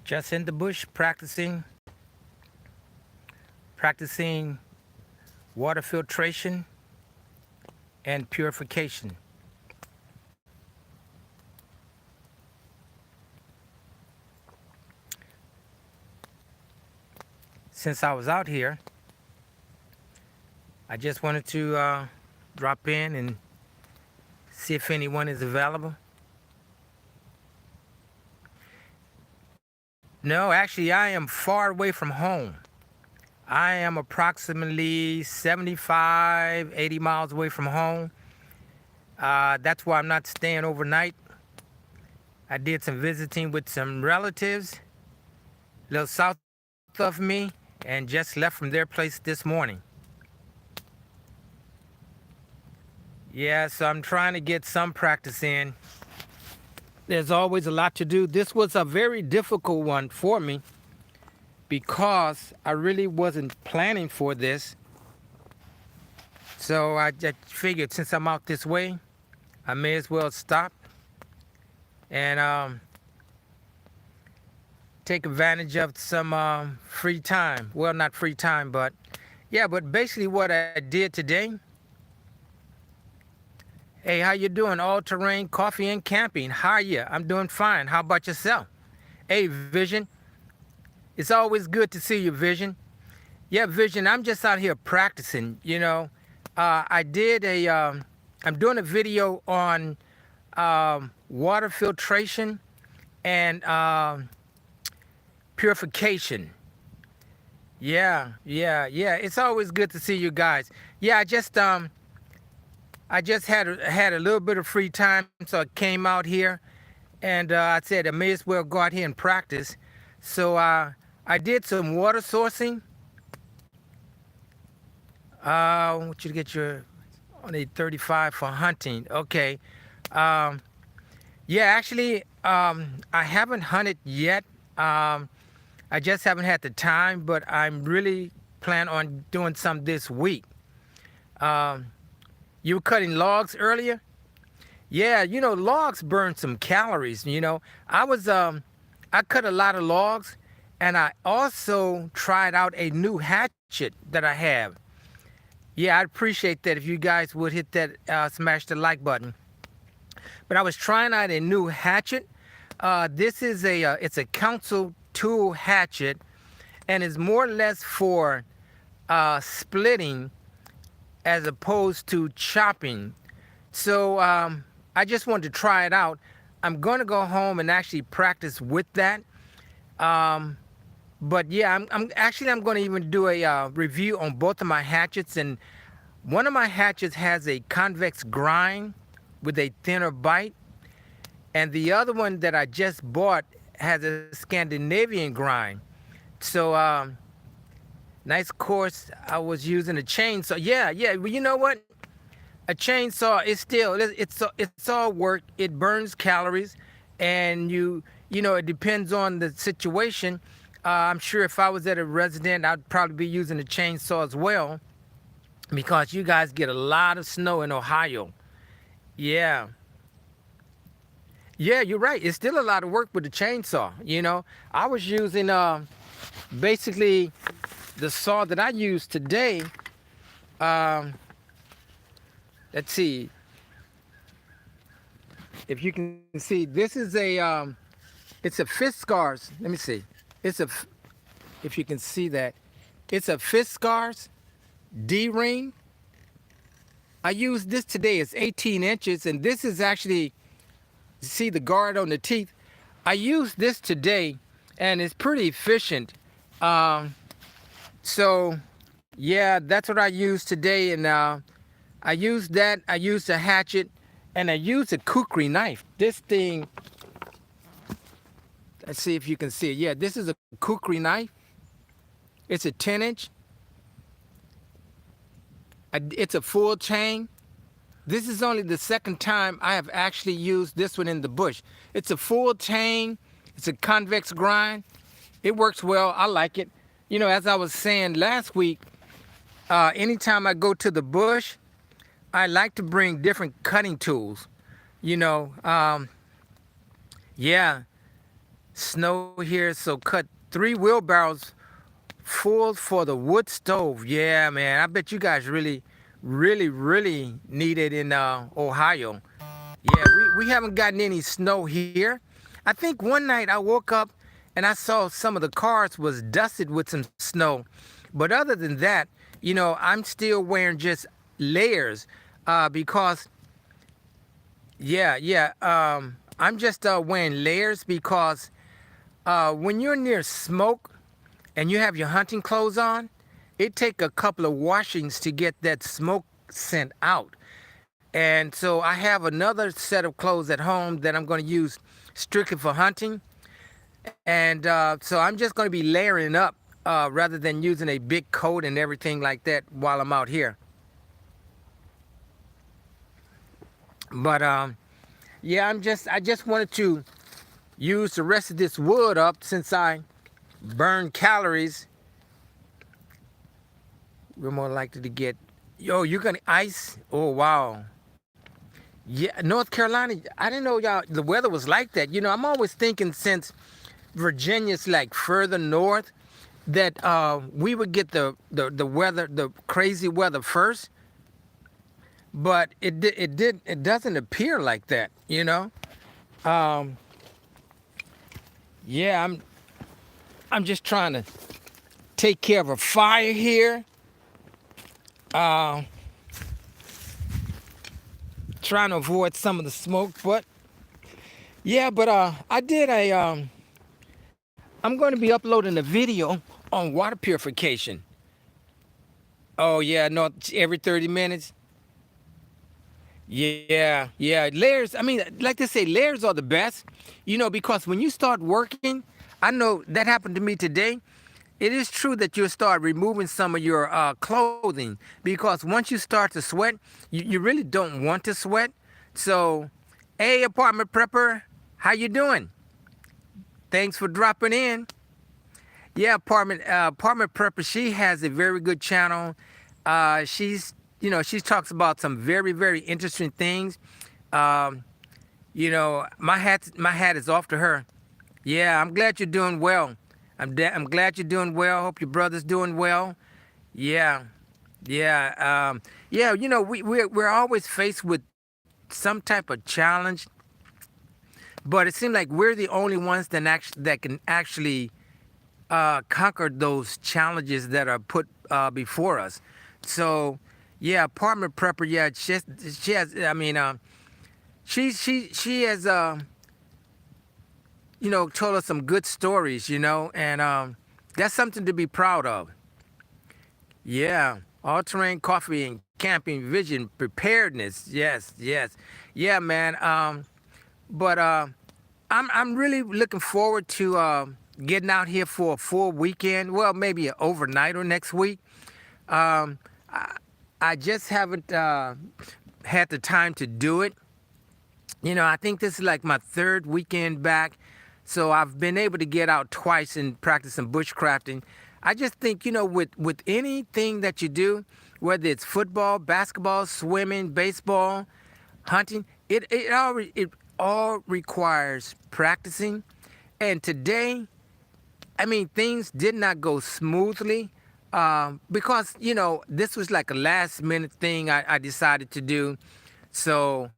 Just in the bush practicing water filtration and purification. Since I was out here, I just wanted to drop in and see if anyone is available. No, actually, I am far away from home. I am approximately 75, 80 miles away from home. That's why I'm not staying overnight. I did some visiting with some relatives a little south of me and just left from their place this morning. Yeah, so I'm trying to get some practice in. There's always a lot to do. This was a very difficult one for me because I really wasn't planning for this. So I just figured since I'm out this way, I may as well stop and take advantage of some free time. Well, not free time, but yeah, but basically what I did today. Hey, how you doing? All-terrain coffee and camping. How are you? I'm doing fine. How about yourself? Hey, Vision. It's always good to see you, Vision. Yeah, Vision, I'm just out here practicing, you know. I'm doing a video on water filtration and purification. Yeah. It's always good to see you guys. Yeah, I just had a little bit of free time, so I came out here, and I said I may as well go out here and practice. So I did some water sourcing. I want you to get your on a 35 for hunting. Okay. Yeah, actually, I haven't hunted yet. I just haven't had the time, but I'm really planning on doing some this week. You were cutting logs earlier? Yeah, you know, logs burn some calories, you know. I cut a lot of logs, and I also tried out a new hatchet that I have. Yeah, I'd appreciate that if you guys would hit that, smash the like button. But I was trying out a new hatchet. This is it's a council tool hatchet, and it's more or less for splitting as opposed to chopping. So I just wanted to try it out. I'm going to go home and actually practice with that. But yeah, I'm going to even do a review on both of my hatchets. And one of my hatchets has a convex grind with a thinner bite. And the other one that I just bought has a Scandinavian grind. So nice course. I was using a chainsaw. Yeah. Well, you know what? A chainsaw is still it's all work. It burns calories, and you know it depends on the situation. I'm sure if I was at a resident, I'd probably be using a chainsaw as well, because you guys get a lot of snow in Ohio. Yeah. Yeah, you're right. It's still a lot of work with the chainsaw. You know, I was using basically the saw that I use today. Let's see if you can see. This is it's a Fiskars. Let me see. If you can see that, it's a Fiskars D-ring. I used this today. It's 18 inches, and this is actually, see the guard on the teeth. I used this today, and it's pretty efficient. So yeah, that's what I used today, and I used that. I used a hatchet, and I used a kukri knife. This thing, let's see if you can see it. Yeah, this is a kukri knife. It's a 10-inch. It's a full chain. This is only the second time I have actually used this one in the bush. It's a full chain. It's a convex grind. It works well. I like it. You know, as I was saying last week, anytime I go to the bush, I like to bring different cutting tools. You know, yeah. snow here, so cut 3 wheelbarrows full for the wood stove. Yeah, man, I bet you guys really need it in Ohio. Yeah, we haven't gotten any snow here. I think one night I woke up and I saw some of the cars was dusted with some snow. But other than that, I'm still wearing just layers because, I'm just wearing layers because when you're near smoke and you have your hunting clothes on, it take a couple of washings to get that smoke scent out. And so I have another set of clothes at home that I'm going to use strictly for hunting. And so I'm just going to be layering up rather than using a big coat and everything like that while I'm out here. But yeah, I just wanted to use the rest of this wood up since I burn calories. We're more likely to get, yo, you're going to ice? Oh, wow. Yeah, North Carolina, I didn't know y'all, the weather was like that. I'm always thinking since Virginia's like further north that we would get the weather, the crazy weather first. But it doesn't appear like that. Um, yeah, I'm just trying to take care of a fire here. Uh, Trying to avoid some of the smoke, but yeah, but I did I'm going to be uploading a video on water purification. Oh yeah, no, every 30 minutes. Yeah, layers. I mean, like they say, layers are the best, because when you start working, I know that happened to me today. It is true that you'll start removing some of your clothing because once you start to sweat, you really don't want to sweat. So, hey, apartment prepper, how you doing? Thanks for dropping in. Yeah, apartment prepper. She has a very good channel. She talks about some very interesting things. Um, my hat is off to her. Yeah, I'm glad you're doing well. I'm glad you're doing well. Hope your brother's doing well. Yeah, yeah. We're always faced with some type of challenge, but it seems like we're the only ones that can actually conquer those challenges that are put before us. So, yeah, apartment prepper. Yeah, she has. I mean, she has. Told us some good stories. And that's something to be proud of. Yeah, all-terrain coffee and camping vision preparedness. Yes. Yeah, man. But I'm really looking forward to getting out here for a full weekend. Well, maybe an overnighter next week. Um, I, I just haven't had the time to do it. I think this is like my third weekend back. So I've been able to get out twice and practice some bushcrafting. I just think, with anything that you do, whether it's football, basketball, swimming, baseball, hunting, it all requires practicing. And today, I mean, things did not go smoothly because, this was like a last minute thing I decided to do. So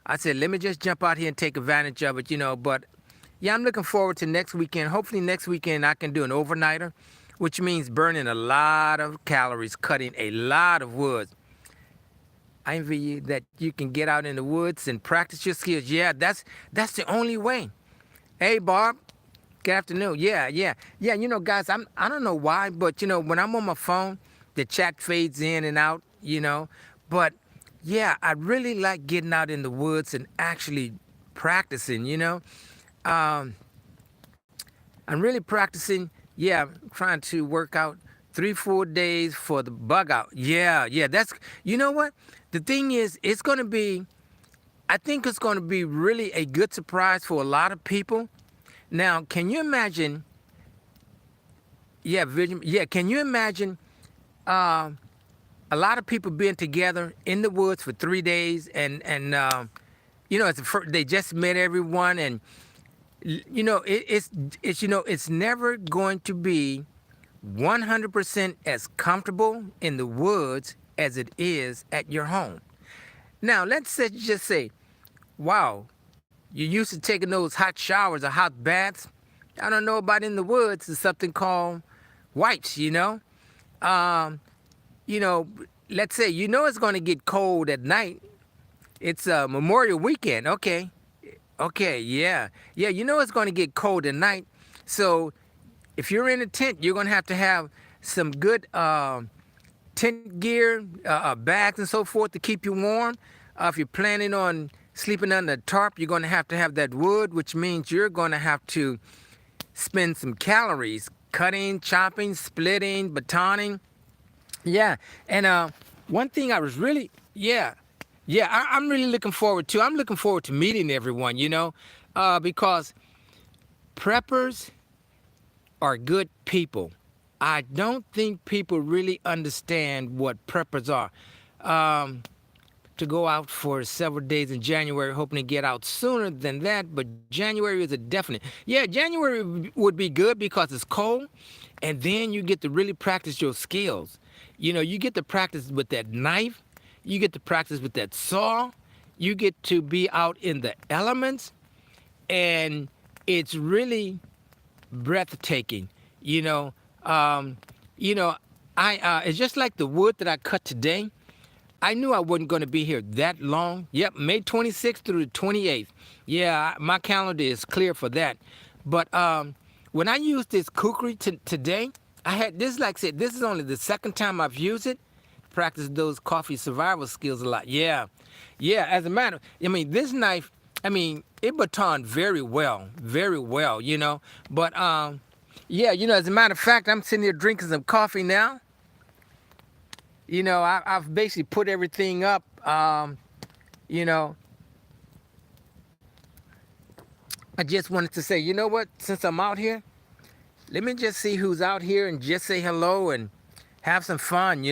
I said, let me just jump out here and take advantage of it. But yeah, I'm looking forward to next weekend. Hopefully, next weekend I can do an overnighter, which means burning a lot of calories, cutting a lot of wood. I envy you that you can get out in the woods and practice your skills. Yeah, that's the only way. Hey, Barb. Good afternoon. Yeah. Guys, I don't know why, but when I'm on my phone, the chat fades in and out. But yeah, I really like getting out in the woods and actually practicing. Um, I'm really practicing. Yeah, I'm trying to work out 3 4 days for the bug out. Yeah. That's what the thing is. It's gonna be. I think it's gonna be really a good surprise for a lot of people. Now, can you imagine? Yeah, Vision. Yeah, can you imagine uh, a lot of people being together in the woods for 3 days, and it's they just met everyone, and You know, it's you know, it's never going to be 100% as comfortable in the woods as it is at your home. Now, just say, wow, you used to taking those hot showers or hot baths. I don't know about in the woods. There's something called wipes, you know. Um, you know, let's say you know it's going to get cold at night. It's Memorial Weekend. Okay, okay, yeah, yeah. You know it's going to get cold at night. So if you're in a tent, you're going to have some good tent gear, bags, and so forth to keep you warm. If you're planning on sleeping under a tarp, you're going to have that wood, which means you're going to have to spend some calories cutting, chopping, splitting, batoning. Yeah, and one thing I was really, yeah, yeah, I'm really looking forward to. I'm looking forward to meeting everyone. You know, because preppers are good people. I don't think people really understand what preppers are. Um, to go out for several days in January, hoping to get out sooner than that, but January is a definite. Yeah, January would be good because it's cold, and then you get to really practice your skills. You know, you get to practice with that knife, you get to practice with that saw, you get to be out in the elements, and it's really breathtaking. You know, um, you know, I it's just like the wood that I cut today. I knew I wasn't going to be here that long. Yep, May 26th through the 28th. Yeah, my calendar is clear for that. But when I used this kukri today, I had this. Like I said, this is only the second time I've used it. Practice those coffee survival skills a lot. Yeah, yeah. As a matter, I mean, this knife. I mean, it batoned very well, very well. You know, but yeah. You know, as a matter of fact, I'm sitting here drinking some coffee now. You know, I've basically put everything up. You know, I just wanted to say, you know what? Since I'm out here, let me just see who's out here and just say hello and have some fun.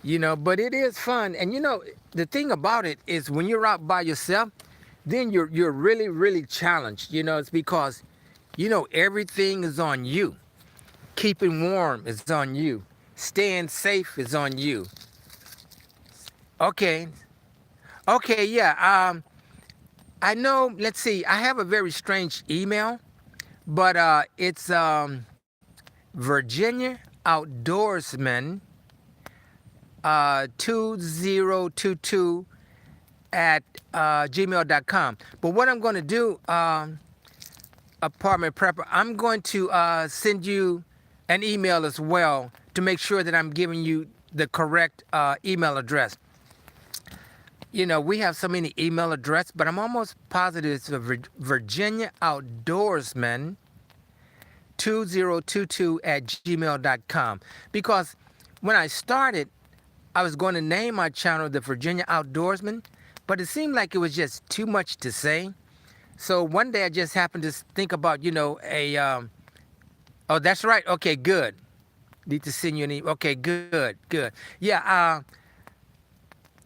But it is fun. And you know, the thing about it is when you're out by yourself, then you're really really challenged. You know, it's because everything is on you. Keeping warm is on you. Staying safe is on you. Okay. Okay, yeah. I know, let's see. I have a very strange email, but it's Virginia Outdoorsman 2022 at gmail.com. But what I'm going to do, apartment prepper, I'm going to send you an email as well to make sure that I'm giving you the correct email address. You know, we have so many email addresses, but I'm almost positive it's a Virginia Outdoorsman 2022 at gmail.com. Because when I started, I was going to name my channel the Virginia Outdoorsman, but it seemed like it was just too much to say. So one day I just happened to think about, oh, that's right. Okay, good. Need to send you an email. Okay, good, good. Yeah,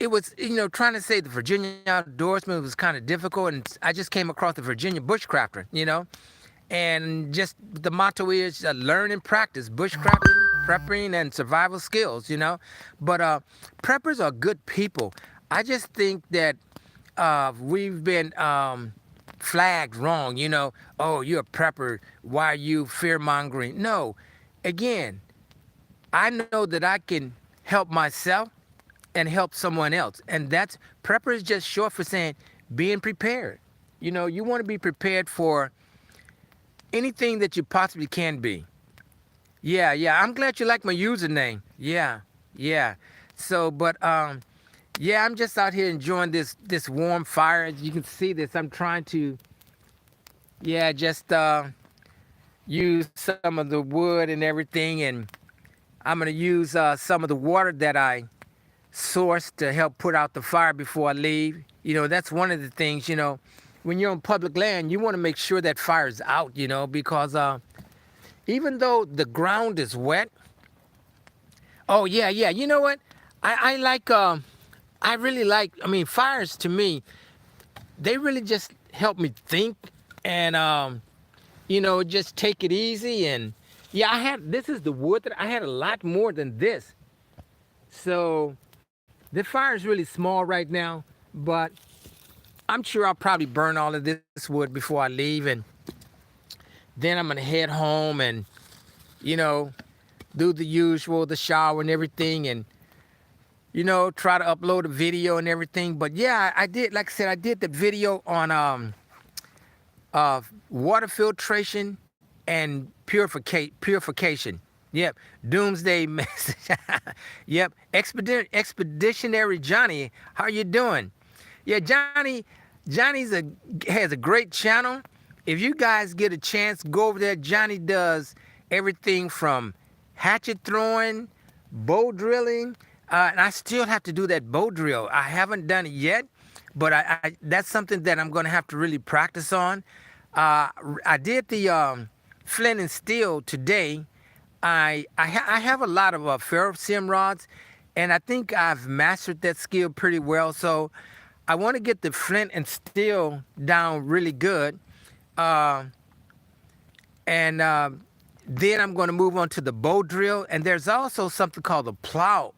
it was, trying to say the Virginia Outdoorsman was kind of difficult, and I just came across the Virginia Bushcrafter, and just the motto is learn and practice bushcrafting, prepping, and survival skills, But preppers are good people. I just think that we've been flagged wrong, oh, you're a prepper. Why are you fear mongering? No, again, I know that I can help myself and help someone else. And that's prepper is just short for saying being prepared. You want to be prepared for anything that you possibly can be. Yeah, yeah. I'm glad you like my username. Yeah, yeah. So, but yeah, I'm just out here enjoying this warm fire. As you can see this, I'm trying to, yeah, just use some of the wood and everything, and I'm gonna use some of the water that I source to help put out the fire before I leave. That's one of the things, when you're on public land, you want to make sure that fire's out, because even though the ground is wet, oh, yeah, yeah, you know what? I like, I really like, I mean, fires to me, they really just help me think. and just take it easy. And yeah, this is the wood that I had a lot more than this. So the fire is really small right now, but I'm sure I'll probably burn all of this wood before I leave, and then I'm gonna head home and you know do the usual, the shower and everything, and try to upload a video and everything. But yeah, I did, like I said, I did the video on water filtration and purification. Yep, doomsday message. Yep, expeditionary Johnny, how you doing? Yeah, has a great channel. If you guys get a chance, go over there. Johnny does everything from hatchet throwing, bow drilling, and I still have to do that bow drill. I haven't done it yet, but I that's something that I'm going to have to really practice on. I did the flint and steel today. I have a lot of ferrocerium rods, and I think I've mastered that skill pretty well. So I want to get the flint and steel down really good, uh, and then I'm going to move on to the bow drill. And there's also something called the plow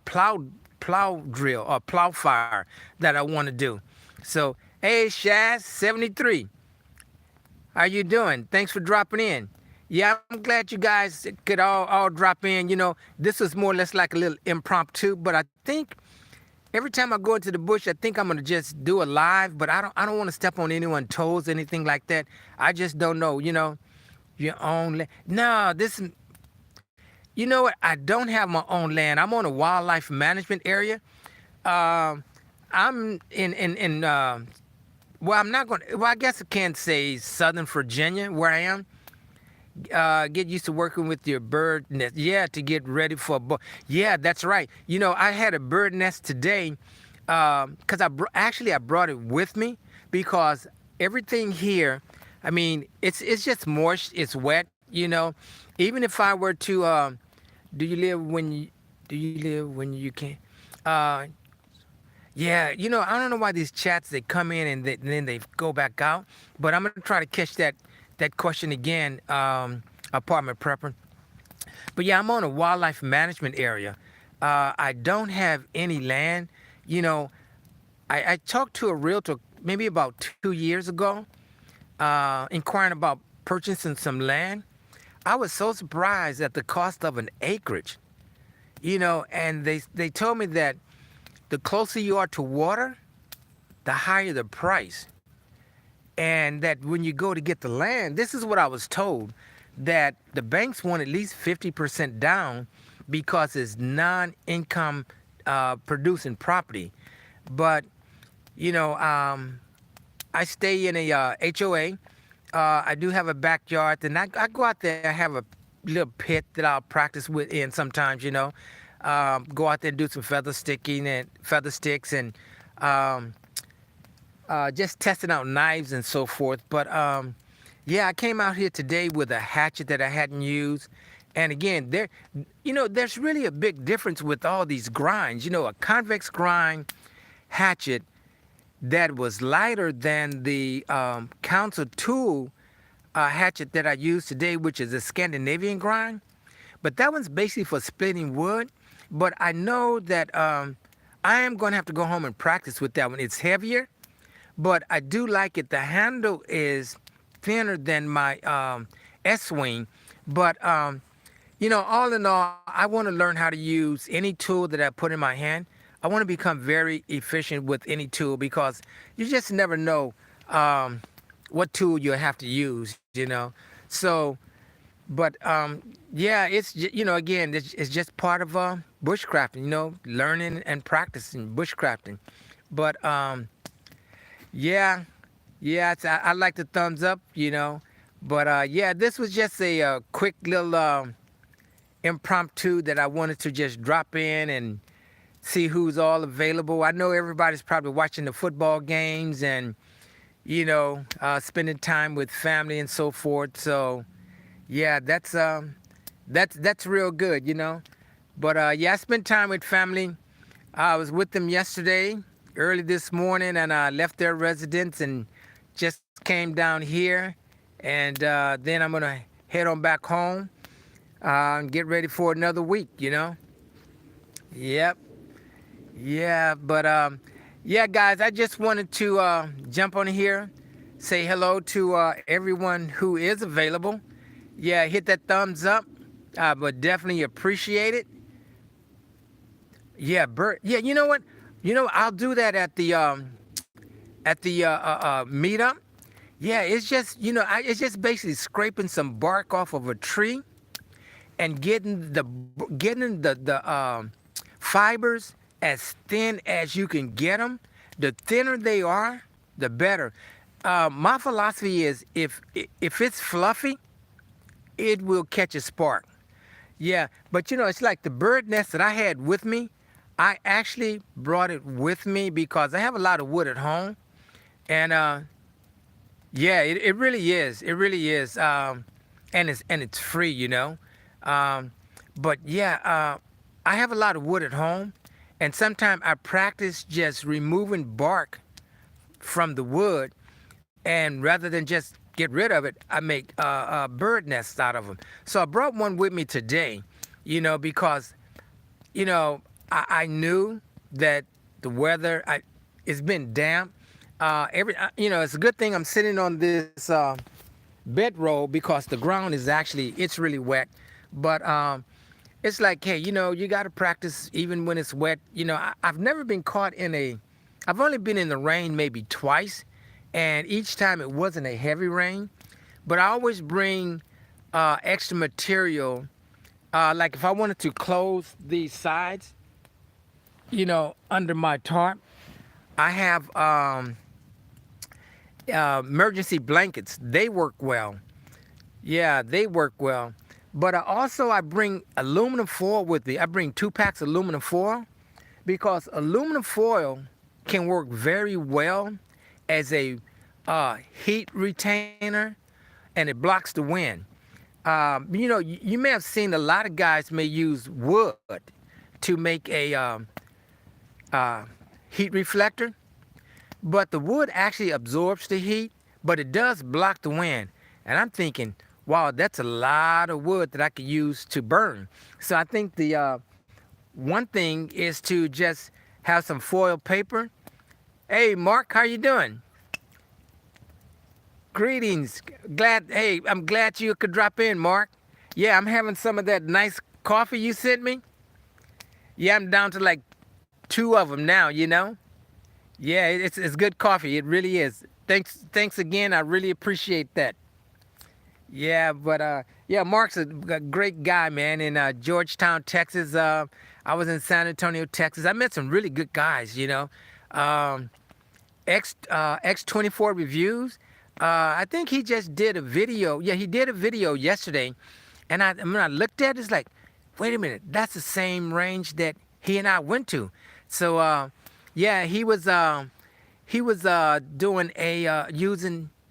drill or plow fire that I want to do. So hey, Shaz 73, how you doing? Thanks for dropping in. Yeah, I'm glad you guys could all drop in. This was more or less like a little impromptu, but I think every time I go into the bush, I think I'm gonna just do a live. But I don't want to step on anyone's toes, anything like that. I just don't know. Your own land. No, this. You know what? I don't have my own land. I'm on a wildlife management area. Uh, I'm in. Well, I'm not going. Well, I guess I can't say Southern Virginia where I am. Get used to working with your bird nest. Yeah, to get ready for yeah, that's right. I had a bird nest today because I brought it with me because everything here, I mean, it's just moist, it's wet. Even if I were to, do you live when you can? Uh, yeah, I don't know why these chats they come in and then they go back out, but I'm gonna try to catch that question again, apartment prepper. But yeah, I'm on a wildlife management area. I don't have any land. I talked to a realtor maybe about 2 years ago, inquiring about purchasing some land. I was so surprised at the cost of an acreage. And they told me that the closer you are to water, the higher the price. And that when you go to get the land, this is what I was told, that the banks want at least 50% down because it's non-income producing property. But, I stay in a HOA. I do have a backyard, and I go out there. I have a little pit that I'll practice in sometimes, go out there and do some feather sticks and just testing out knives and so forth. But yeah, I came out here today with a hatchet that I hadn't used. And again, there's really a big difference with all these grinds. A convex grind hatchet that was lighter than the council tool hatchet that I used today, which is a Scandinavian grind. But that one's basically for splitting wood. But I know that I am going to have to go home and practice with that one. It's heavier, but I do like it. The handle is thinner than my S-Wing. But, all in all, I want to learn how to use any tool that I put in my hand. I want to become very efficient with any tool because you just never know what tool you'll have to use, So, but yeah, again, it's just part of bushcrafting, learning and practicing bushcrafting. But yeah, I like the thumbs up, But yeah, this was just a quick little impromptu that I wanted to just drop in and see who's all available. I know everybody's probably watching the football games and, spending time with family and so forth. So yeah, that's real good, But yeah, I spent time with family. I was with them yesterday, early this morning, and I left their residence and just came down here and then I'm gonna head on back home and get ready for another week. Yep. Yeah, but yeah, guys, I just wanted to jump on here, say hello to everyone who is available. Yeah, hit that thumbs up. But definitely appreciate it. Yeah, Bert. Yeah, you know what? I'll do that at the meetup. Yeah, it's just it's just basically scraping some bark off of a tree and getting the fibers as thin as you can get them. The thinner they are, the better. My philosophy is if it's fluffy, it will catch a spark. Yeah, but it's like the bird nest that I had with me. I actually brought it with me because I have a lot of wood at home, and yeah, it really is. It really is, and it's free. Um, but yeah, I have a lot of wood at home, and sometimes I practice just removing bark from the wood, and rather than just get rid of it, I make bird nests out of them. So I brought one with me today, because I knew that the weather, it's been damp. It's a good thing I'm sitting on this bedroll because the ground is it's really wet. But it's like, hey, you got to practice even when it's wet. I've never been caught I've only been in the rain maybe twice, and each time it wasn't a heavy rain. But I always bring extra material. Like if I wanted to close these sides, under my tarp, I have emergency blankets. They work well. Yeah, they work well. But I bring aluminum foil with me. I bring 2 packs of aluminum foil because aluminum foil can work very well as a heat retainer, and it blocks the wind. You may have seen a lot of guys may use wood to make a heat reflector, but the wood actually absorbs the heat, but it does block the wind. And I'm thinking, wow, that's a lot of wood that I could use to burn. So I think the one thing is to just have some foil paper. Hey, Mark, how you doing? Greetings. I'm glad you could drop in, Mark. Yeah, I'm having some of that nice coffee you sent me. Yeah, I'm down to like 2 of them now. Yeah, it's good coffee. It really is. Thanks again. I really appreciate that. Yeah, but yeah, Mark's a great guy, man. In Georgetown, Texas. I was in San Antonio, Texas. I met some really good guys. Um, X24 Reviews. I think he just did a video. Yeah, he did a video yesterday, and when I looked at it, it's like, wait a minute, that's the same range that he and I went to. So yeah, doing a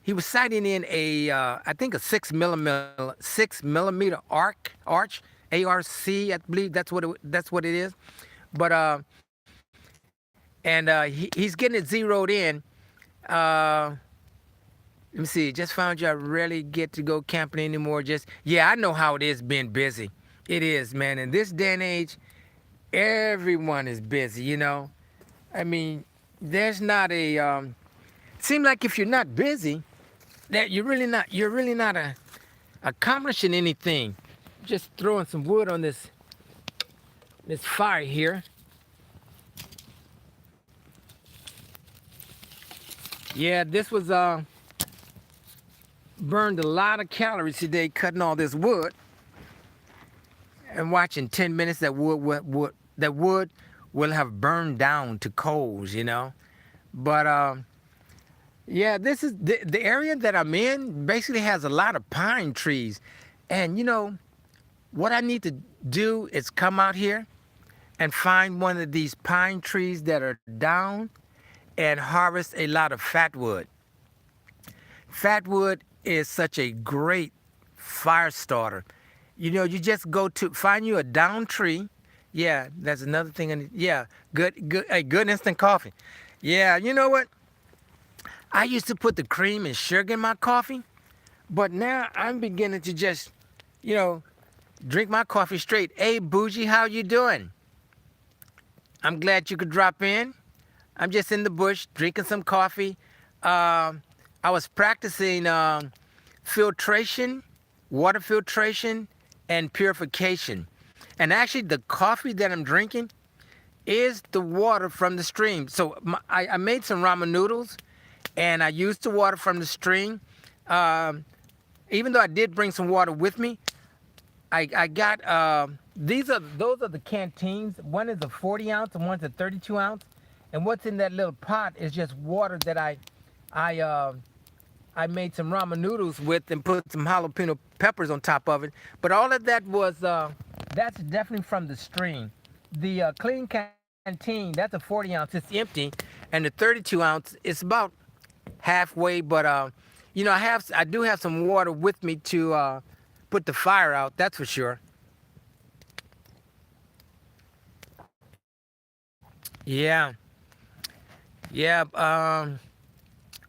he was sighting in a I think a 6 millimeter arch, ARC, I believe that's what it is. But he's getting it zeroed in. Let me see. Just found you. I rarely get to go camping anymore. Yeah, I know how it is being busy. It is, man. In this day and age, everyone is busy. I mean, there's not a. Seem like if you're not busy, that you're really not accomplishing anything. Just throwing some wood on this fire here. Yeah, this was burned a lot of calories today cutting all this wood and watching 10 minutes that wood will have burned down to coals. But yeah, this is the area that I'm in basically has a lot of pine trees. And what I need to do is come out here and find one of these pine trees that are down and harvest a lot of fatwood. Fatwood is such a great fire starter. You just go to find you a down tree. Yeah, that's another thing. Yeah, good instant coffee. Yeah, you know what? I used to put the cream and sugar in my coffee, But now I'm beginning to just, you know, drink my coffee straight. Hey, Bougie, how you doing? I'm glad you could drop in. I'm just in the bush drinking some coffee. I was practicing filtration, water filtration, and purification. And actually, the coffee that I'm drinking is the water from the stream. So I made some ramen noodles, and I used the water from the stream. Um, Even though I did bring some water with me, I got those are the canteens. One is a 40 ounce and one's a 32 ounce. And what's in that little pot is just water that I I made some ramen noodles with and put some jalapeno peppers on top of it. But all of that was that's definitely from the stream. The clean canteen, that's a 40 ounce, it's empty, and the 32 ounce is about halfway. But you know, I do have some water with me to put the fire out. That's for sure. Yeah, yeah.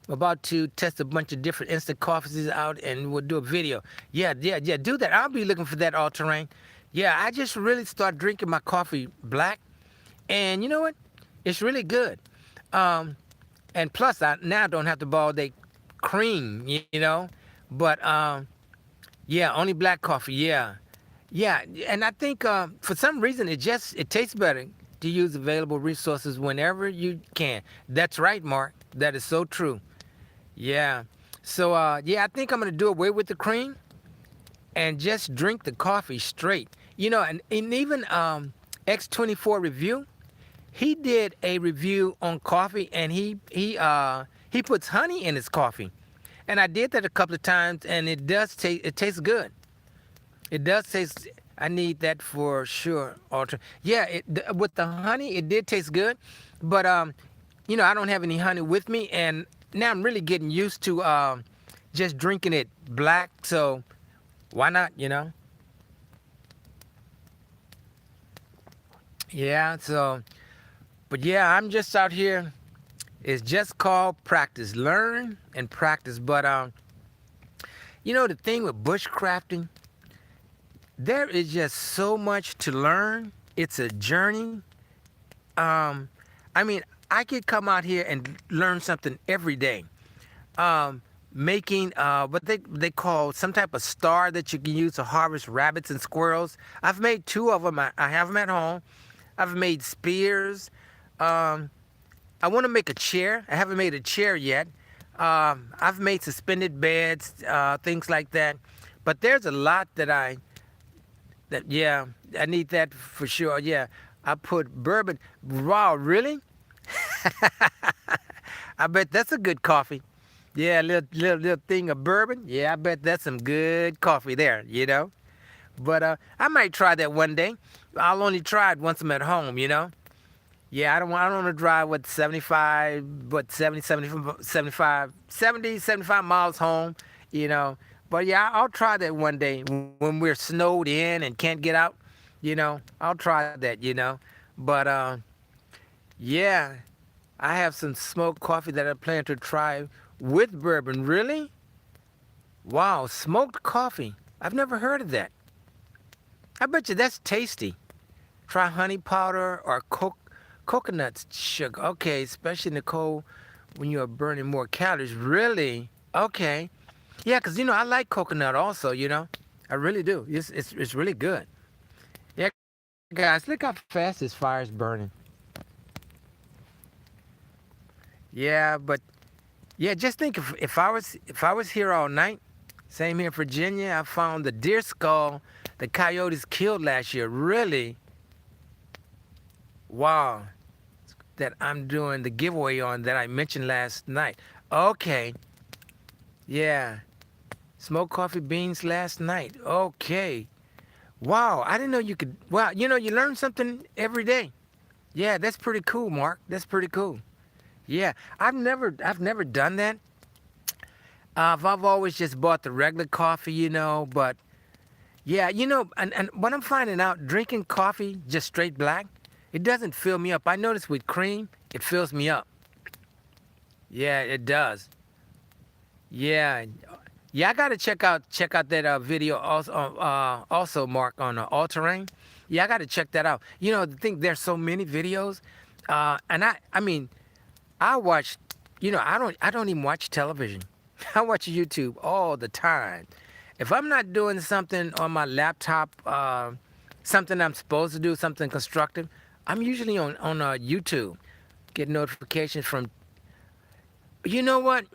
About to test a bunch of different instant coffees out, and we'll do a video. Yeah, yeah, yeah. Do that. I'll be looking for that all terrain. Yeah, I just really start drinking my coffee black, and you know what? It's really good. Um, and plus, I now don't have to buy all that cream, you know. But yeah, only black coffee. Yeah, yeah. And I think for some reason it tastes better to use available resources whenever you can. That's right, Mark. That is so true. Yeah. So yeah, I think I'm gonna do away with the cream and just drink the coffee straight. You know, and even X24 review, he did a review on coffee, and he puts honey in his coffee. And I did that a couple of times, and it tastes good. It does taste. I need that for sure. Ultra. Yeah, with the honey, it did taste good, but you know, I don't have any honey with me, and now I'm really getting used to just drinking it black. So why not? You know? Yeah. So, but yeah, I'm just out here. It's just called practice, learn and practice. But you know, the thing with bushcrafting, there is just so much to learn. It's a journey. Um, I mean, I could come out here and learn something every day. Making what they call some type of star that you can use to harvest rabbits and squirrels. I've made two of them. I have them at home. I've made spears. Um, I want to make a chair. I haven't made a chair yet. I've made suspended beds, things like that. But there's a lot yeah, I need that for sure. Yeah, I put bourbon. Wow, really? I bet that's a good coffee. Yeah, little thing of bourbon. Yeah, I bet that's some good coffee there, you know? But I might try that one day. I'll only try it once I'm at home, you know? Yeah, I don't want to drive, what, 75, what, 70, 75 miles home, you know? But yeah, I'll try that one day when we're snowed in and can't get out, you know? I'll try that, you know? But yeah, I have some smoked coffee that I plan to try with bourbon. Really? Wow, smoked coffee. I've never heard of that. I bet you that's tasty. Try honey powder or coconut sugar. Okay, especially in the cold when you are burning more calories. Really? Okay. Yeah, 'cause you know I like coconut also. You know, I really do. It's really good. Yeah, guys, look how fast this fire is burning. Yeah, but yeah, just think if I was here all night. Same here in Virginia. I found the deer skull the coyotes killed last year. Really? Wow. That I'm doing the giveaway on that I mentioned last night. Okay. Yeah. Smoked coffee beans last night. Okay. Wow. I didn't know you could. Wow. You know, you learn something every day. Yeah, that's pretty cool, Mark. That's pretty cool. Yeah. I've never done that. I've always just bought the regular coffee, you know, but yeah, you know, and what I'm finding out, drinking coffee just straight black, it doesn't fill me up. I notice with cream, it fills me up. Yeah, it does. Yeah, Yeah, I gotta check out that video also, Mark, on all terrain. Yeah, I gotta check that out. I think there's so many videos, and I mean, I watch. I don't even watch television. I watch YouTube all the time. If I'm not doing something on my laptop, something I'm supposed to do, something constructive, I'm usually on YouTube. Get notifications from. You know what?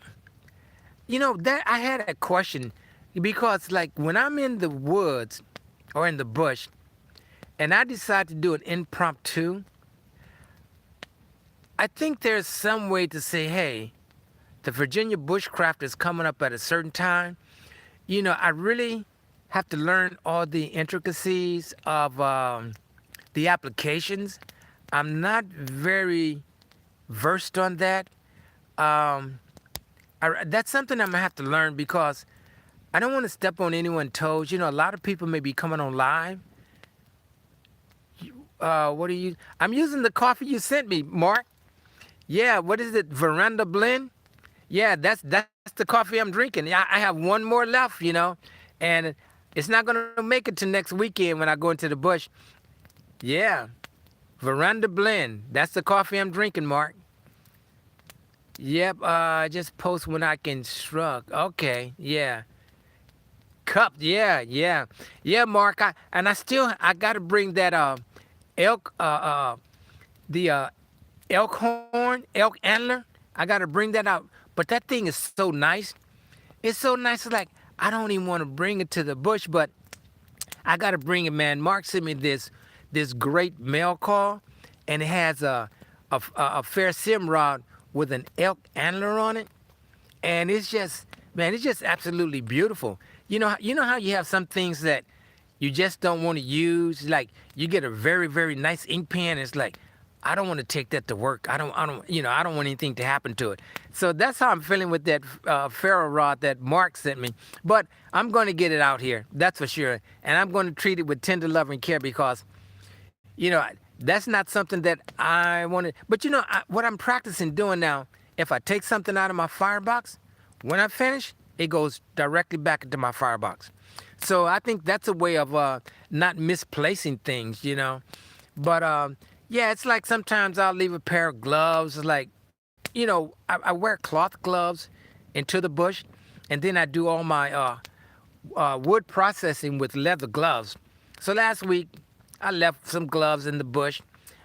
That I had a question because like when I'm in the woods or in the bush and I decide to do an impromptu, I think there's some way to say, hey, the Virginia Bushcraft is coming up at a certain time. I really have to learn all the intricacies of the applications. I'm not very versed on that. Um, that's something I'm gonna have to learn because I don't want to step on anyone's toes. A lot of people may be coming on live. What are you? I'm using the coffee you sent me, Mark. Yeah, what is it? Veranda blend. Yeah, that's the coffee I'm drinking. I have one more left, and it's not gonna make it to next weekend when I go into the bush. Yeah, Veranda blend. That's the coffee I'm drinking, Mark. Yep. Just post when I can shrug. Okay. Yeah. Cup. Yeah. Yeah. Yeah, Mark. I gotta bring that elk the elk horn, elk antler. I gotta bring that out. But that thing is so nice. It's so nice. It's like I don't even want to bring it to the bush, but I gotta bring it, man. Mark sent me this great mail call, and it has a fair sim rod with an elk antler on it, and it's just, man, it's just absolutely beautiful. You know how you have some things that you just don't want to use. Like you get a very very nice ink pen. It's like I don't want to take that to work. I don't want anything to happen to it. So that's how I'm feeling with that ferro rod that Mark sent me. But I'm going to get it out here, that's for sure. And I'm going to treat it with tender love and care because, that's not something that I want to. But what I'm practicing doing now, if I take something out of my firebox, when I finish, it goes directly back into my firebox. So I think that's a way of not misplacing things. But yeah, it's like sometimes I'll leave a pair of gloves. It's like, I wear cloth gloves into the bush, and then I do all my wood processing with leather gloves. So last week, I left some gloves in the bush,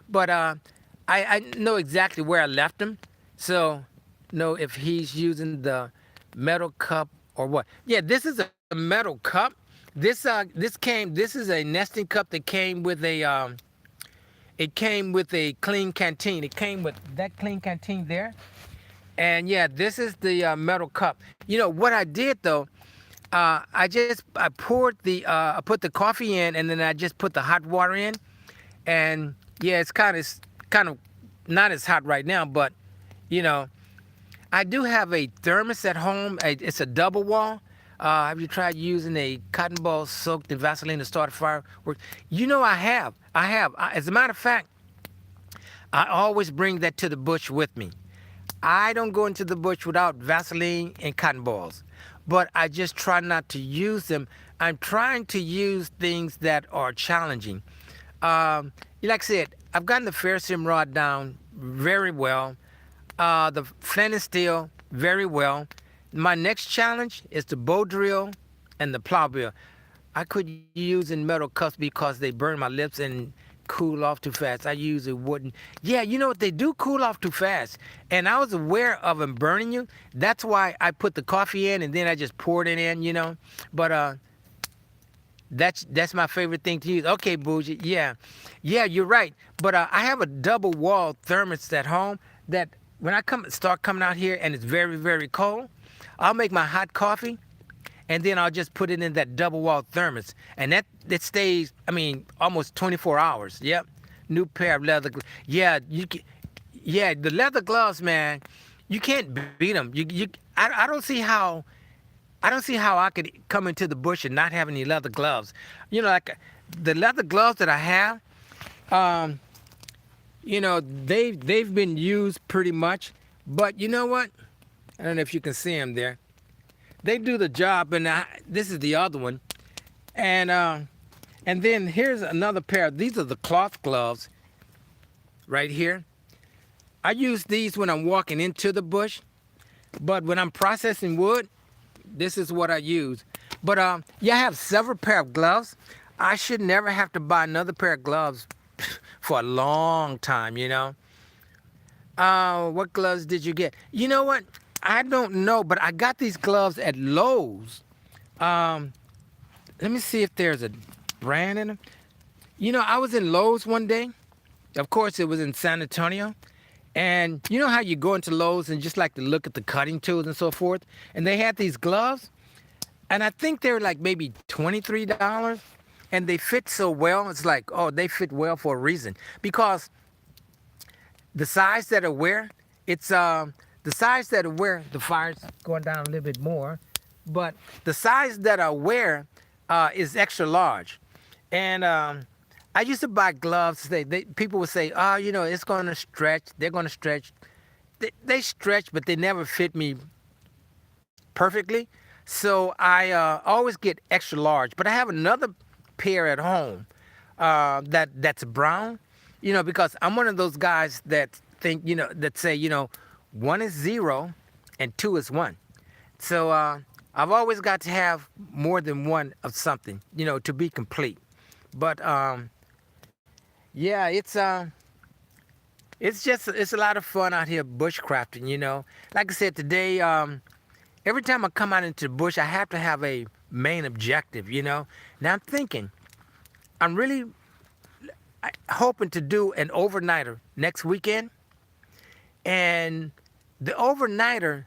but I know exactly where I left them. So know if he's using the metal cup or what. Yeah, this is a metal cup. This is a nesting cup that came with a clean canteen. It came with that clean canteen there. And yeah, this is the metal cup. What I did though, I put the coffee in, and then I just put the hot water in, and yeah, it's kind of not as hot right now, but you know, I do have a thermos at home. It's a double wall. Have you tried using a cotton ball soaked in Vaseline to start a fire? I have. As a matter of fact, I always bring that to the bush with me. I don't go into the bush without Vaseline and cotton balls, but I just try not to use them. I'm trying to use things that are challenging. Like I said, I've gotten the ferrocerium rod down very well. The flint and steel very well. My next challenge is the bow drill and the plow bill. I could use in metal cups because they burn my lips and cool off too fast. I use a wooden. Yeah, you know what? They do cool off too fast. And I was aware of them burning you. That's why I put the coffee in and then I just poured it in. But that's my favorite thing to use. Okay, Bougie. Yeah, you're right. But I have a double wall thermos at home that when I start coming out here and it's very, very cold, I'll make my hot coffee and then I'll just put it in that double wall thermos. And that stays, almost 24 hours. Yep. New pair of leather gloves. Yeah, the leather gloves, man, you can't beat them. I don't see how I could come into the bush and not have any leather gloves. Like the leather gloves that I have, they've been used pretty much. But you know what? I don't know if you can see them there. they do the job, and this is the other one. And then here's another pair. These are the cloth gloves right here. I use these when I'm walking into the bush, but when I'm processing wood, this is what I use. But yeah, I have several pair of gloves. I should never have to buy another pair of gloves for a long time, you know. What gloves did you get? You know what? I don't know, but I got these gloves at Lowe's. Um, Let me see if there's a brand in them. You know, I was in Lowe's one day. Of course, it was in San Antonio. And you know how you go into Lowe's and just like to look at the cutting tools and so forth? And they had these gloves. And I think they were like maybe $23. And they fit so well. It's like, oh, they fit well for a reason. Because the size that I wear, the size that I wear, the fire's going down a little bit more. But the size that I wear is extra large. And I used to buy gloves. People would say, oh, you know, it's going to stretch. They're going to stretch. They stretch, but they never fit me perfectly. So I always get extra large. But I have another pair at home that's brown, you know, because I'm one of those guys that think, you know, that say, you know, 1 is 0 and 2 is 1. So I've always got to have more than one of something, you know, to be complete. But yeah, it's a lot of fun out here bushcrafting, you know. Like I said today, every time I come out into the bush, I have to have a main objective, you know. Now I'm thinking, I'm really hoping to do an overnighter next weekend. And the overnighter,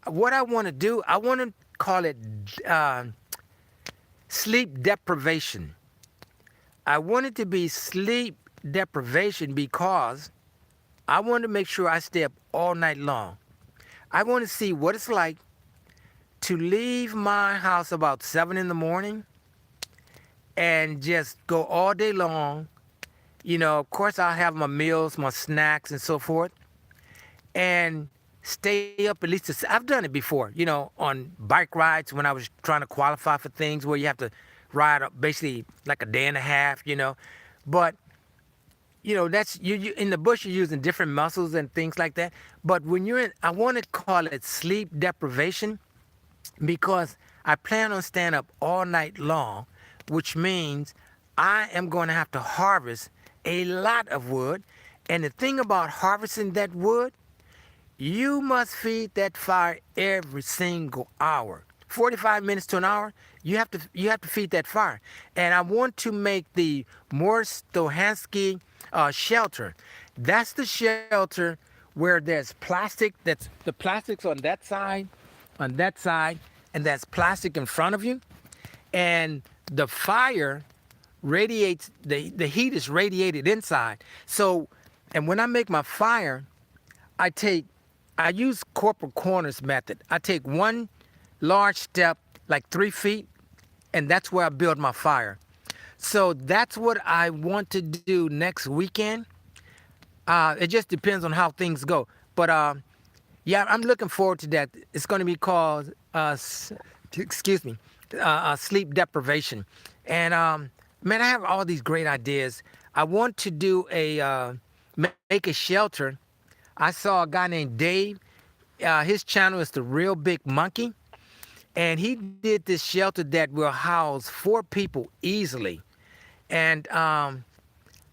what I want to do, I want to call it sleep deprivation. I want it to be sleep deprivation because I want to make sure I stay up all night long. I want to see what it's like to leave my house about 7 in the morning and just go all day long. You know, of course, I'll have my meals, my snacks, and so forth, and stay up at least. I've done it before, you know, on bike rides when I was trying to qualify for things where you have to ride up basically like a day and a half, you know. But, you know, that's you in the bush, you're using different muscles and things like that. But when you're in, I want to call it sleep deprivation because I plan on staying up all night long, which means I am going to have to harvest a lot of wood. And the thing about harvesting that wood, you must feed that fire every single hour. 45 minutes to an hour, you have to feed that fire. And I want to make the Morris Stohansky shelter. That's the shelter where there's plastic. That's the plastic's on that side, and that's plastic in front of you. And the fire radiates, the heat is radiated inside. So, and when I make my fire, I use corporal corners method. I take one large step, like 3 feet, and that's where I build my fire. So that's what I want to do next weekend. It just depends on how things go. But yeah, I'm looking forward to that. It's going to be called, sleep deprivation. And man, I have all these great ideas. I want to do make a shelter. I saw a guy named Dave. His channel is The Real Big Monkey. And he did this shelter that will house 4 people easily. And I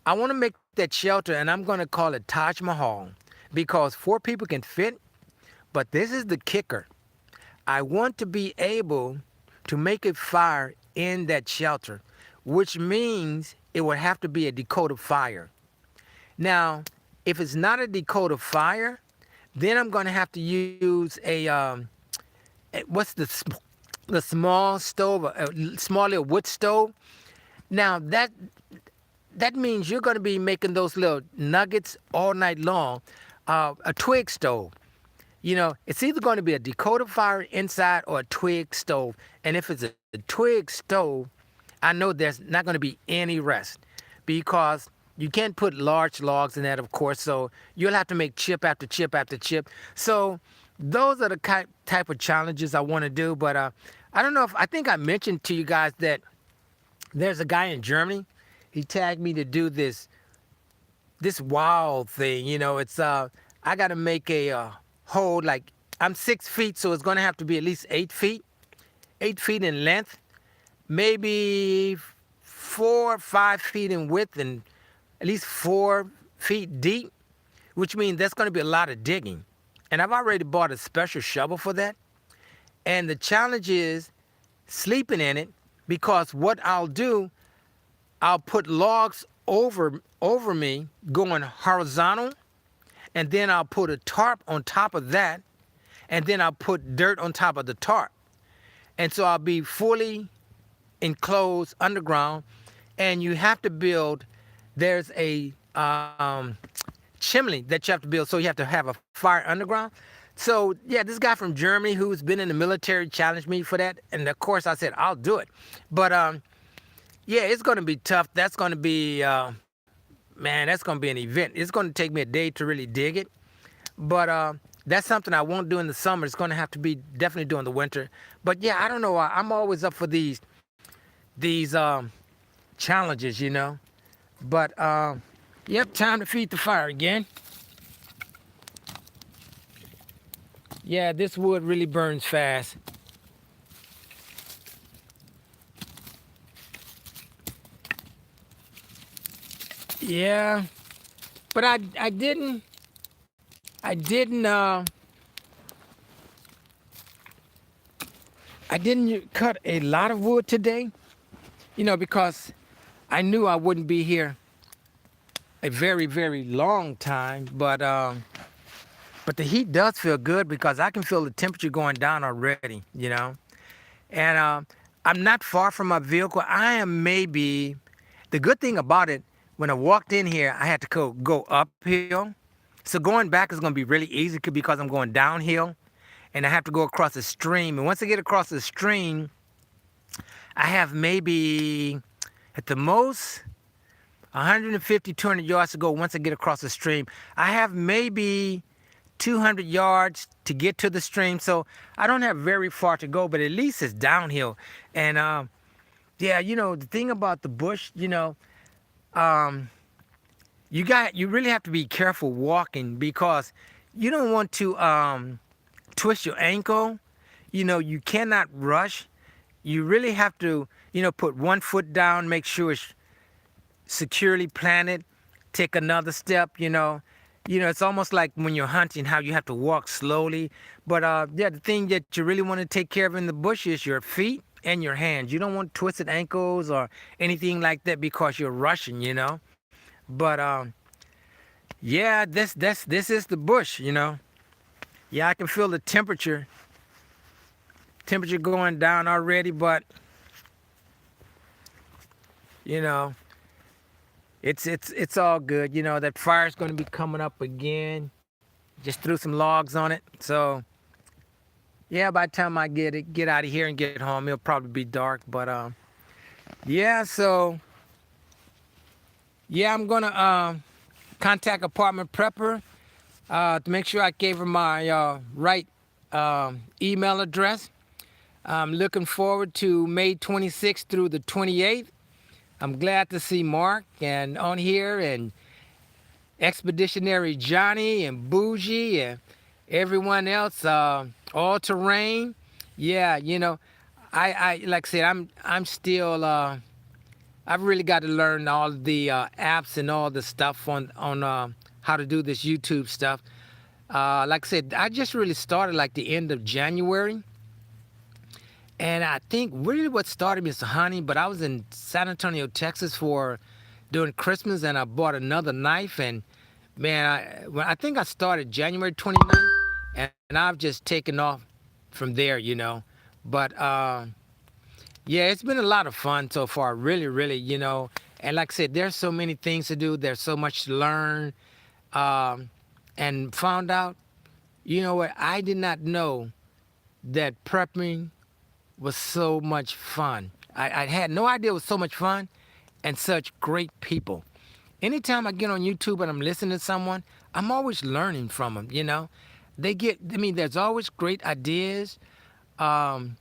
want to make that shelter, and I'm going to call it Taj Mahal, because 4 people can fit. But this is the kicker. I want to be able to make a fire in that shelter, which means it would have to be a Dakota fire. Now, if it's not a Dakota fire, then I'm going to have to use what's the small stove, a small little wood stove. Now that means you're going to be making those little nuggets all night long. A twig stove. You know, it's either going to be a Dakota fire inside or a twig stove. And if it's a twig stove, I know there's not going to be any rest because you can't put large logs in that, of course. So you'll have to make chip after chip after chip. So those are the type of challenges I want to do. But I don't know if I think I mentioned to you guys that there's a guy in Germany. He tagged me to do this wild thing. It's I got to make a hole like I'm 6 feet, so it's gonna have to be at least 8 feet, 8 feet in length, maybe 4 or 5 feet in width, and at least 4 feet deep, which means that's gonna be a lot of digging. And I've already bought a special shovel for that. And the challenge is sleeping in it because what I'll do, I'll put logs over me going horizontal, and then I'll put a tarp on top of that, and then I'll put dirt on top of the tarp. And so I'll be fully enclosed underground. And you have to build, there's a chimney that you have to build, so you have to have a fire underground. So yeah, this guy from Germany who's been in the military challenged me for that, and of course I said I'll do it. But yeah, it's going to be tough. That's going to be man, that's going to be an event. It's going to take me a day to really dig it. But that's something I won't do in the summer. It's going to have to be definitely during the winter. But yeah, I don't know. I'm always up for these challenges. But yep, time to feed the fire again. Yeah, this wood really burns fast. Yeah, but I didn't cut a lot of wood today, because I knew I wouldn't be here a very, very long time. But the heat does feel good because I can feel the temperature going down already. And I'm not far from my vehicle. I am maybe, the good thing about it, when I walked in here, I had to go uphill. So going back is going to be really easy because I'm going downhill, and I have to go across a stream. And once I get across the stream, I have maybe at the most 150, 200 yards to go once I get across the stream. I have maybe 200 yards to get to the stream, so I don't have very far to go, but at least it's downhill. And yeah, the thing about the bush, you really have to be careful walking because you don't want to twist your ankle. You cannot rush. You really have to, put one foot down, make sure it's securely planted, take another step. It's almost like when you're hunting, how you have to walk slowly. But yeah, the thing that you really want to take care of in the bush is your feet and your hands. You don't want twisted ankles or anything like that because you're rushing. But yeah, this is the bush. Yeah, I can feel the temperature going down already, but it's all good. That fire's going to be coming up again. Just threw some logs on it. So yeah, by the time I get out of here and get home, it'll probably be dark. But yeah, so yeah, I'm gonna contact apartment prepper to make sure I gave her my right email address. I'm looking forward to May 26th through the 28th. I'm glad to see Mark and on here and Expeditionary Johnny and Bougie and everyone else, all terrain. Yeah, I like I said, I'm still I've really got to learn all the apps and all the stuff on how to do this YouTube stuff. Like I said, I just really started like the end of January. And I think really what started me is the hunting, but I was in San Antonio, Texas during Christmas, and I bought another knife. And man, I think I started January 29th, and I've just taken off from there. But yeah, it's been a lot of fun so far, really, really. And like I said, there's so many things to do. There's so much to learn, and found out, what, I did not know that prepping was so much fun. I had no idea it was so much fun and such great people. Anytime I get on YouTube and I'm listening to someone, I'm always learning from them. they get, I mean, there's always great ideas. Um,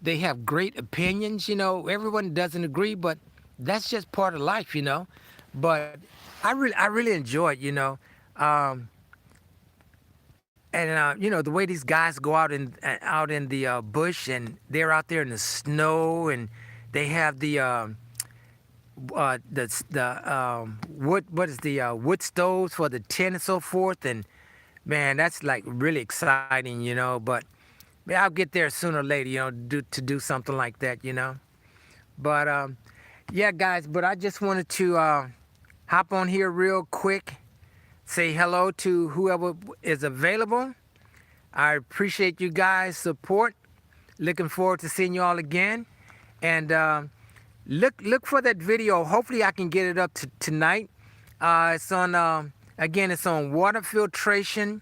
they have great opinions, you know. Everyone doesn't agree, but that's just part of life, you know. But I really enjoy it, you know. Um, and you know the way these guys go out in the bush, and they're out there in the snow, and they have the wood, what is the wood stoves for the tent and so forth, and man, that's like really exciting, you know. But man, I'll get there sooner or later, you know, to do something like that, you know. But yeah, guys. But I just wanted to hop on here real quick, say hello to whoever is available. I appreciate you guys' support. Looking forward to seeing you all again. And look for that video. Hopefully, I can get it up tonight. It's on again. It's on water filtration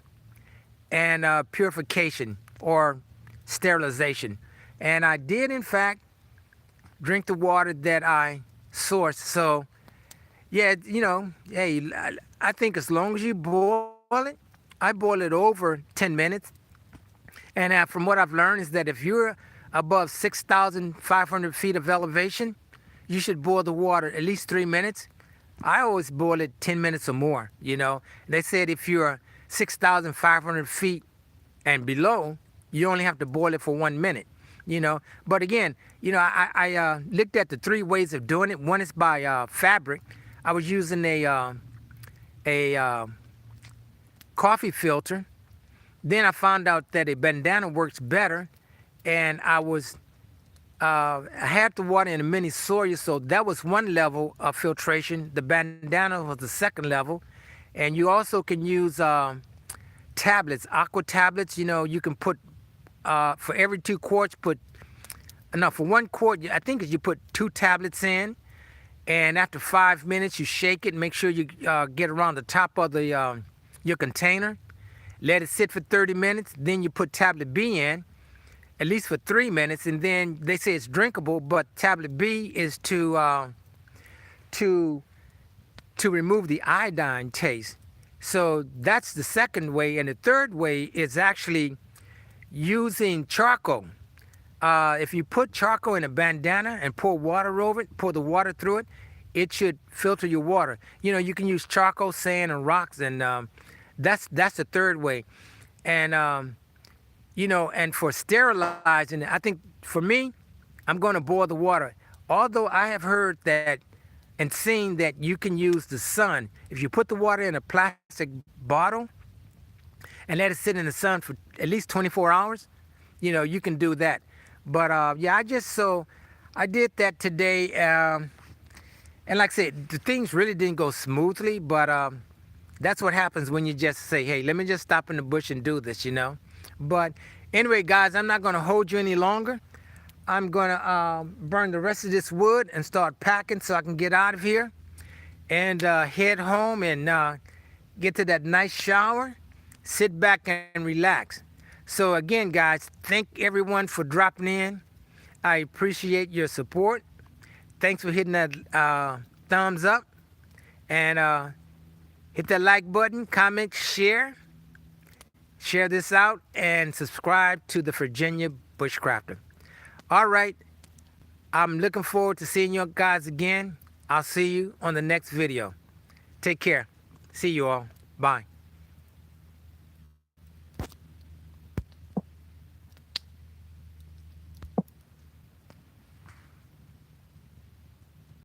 and purification or sterilization. And I did, in fact, drink the water that I sourced. So yeah, you know, hey, I think as long as you boil it, I boil it over 10 minutes. And from what I've learned is that if you're above 6,500 feet of elevation, you should boil the water at least 3 minutes. I always boil it 10 minutes or more, you know. They said if you're 6,500 feet and below, you only have to boil it for 1 minute, you know. But again, you know, I looked at the three ways of doing it. One is by fabric. I was using a coffee filter. Then I found out that a bandana works better, and I had the water in a mini Sawyer, so that was one level of filtration. The bandana was the second level, and you also can use tablets, aqua tablets. You know, you can put for every 2 quarts, for 1 quart, I think you put 2 tablets in, and after 5 minutes, you shake it. Make sure you get around the top of the your container. Let it sit for 30 minutes. Then you put tablet B in, at least for 3 minutes, and then they say it's drinkable. But tablet B is to remove the iodine taste. So that's the second way, and the third way is actually using charcoal. If you put charcoal in a bandana and pour water over it, pour the water through it, it should filter your water. You know, you can use charcoal, sand, and rocks, and that's the third way. And you know, and for sterilizing, I think for me, I'm going to boil the water. Although I have heard that and seen that you can use the sun. If you put the water in a plastic bottle and let it sit in the sun for at least 24 hours, you know, you can do that. But yeah, I did that today. And like I said, the things really didn't go smoothly, but that's what happens when you just say, hey, let me just stop in the bush and do this, you know. But anyway, guys, I'm not going to hold you any longer. I'm going to burn the rest of this wood and start packing so I can get out of here and head home and get to that nice shower, sit back and relax. So again, guys, thank everyone for dropping in. I appreciate your support. Thanks for hitting that thumbs up, and hit that like button, comment, share this out, and subscribe to the Virginia Bushcrafter. All right, I'm looking forward to seeing you guys again. I'll see you on the next video. Take care. See you all. Bye.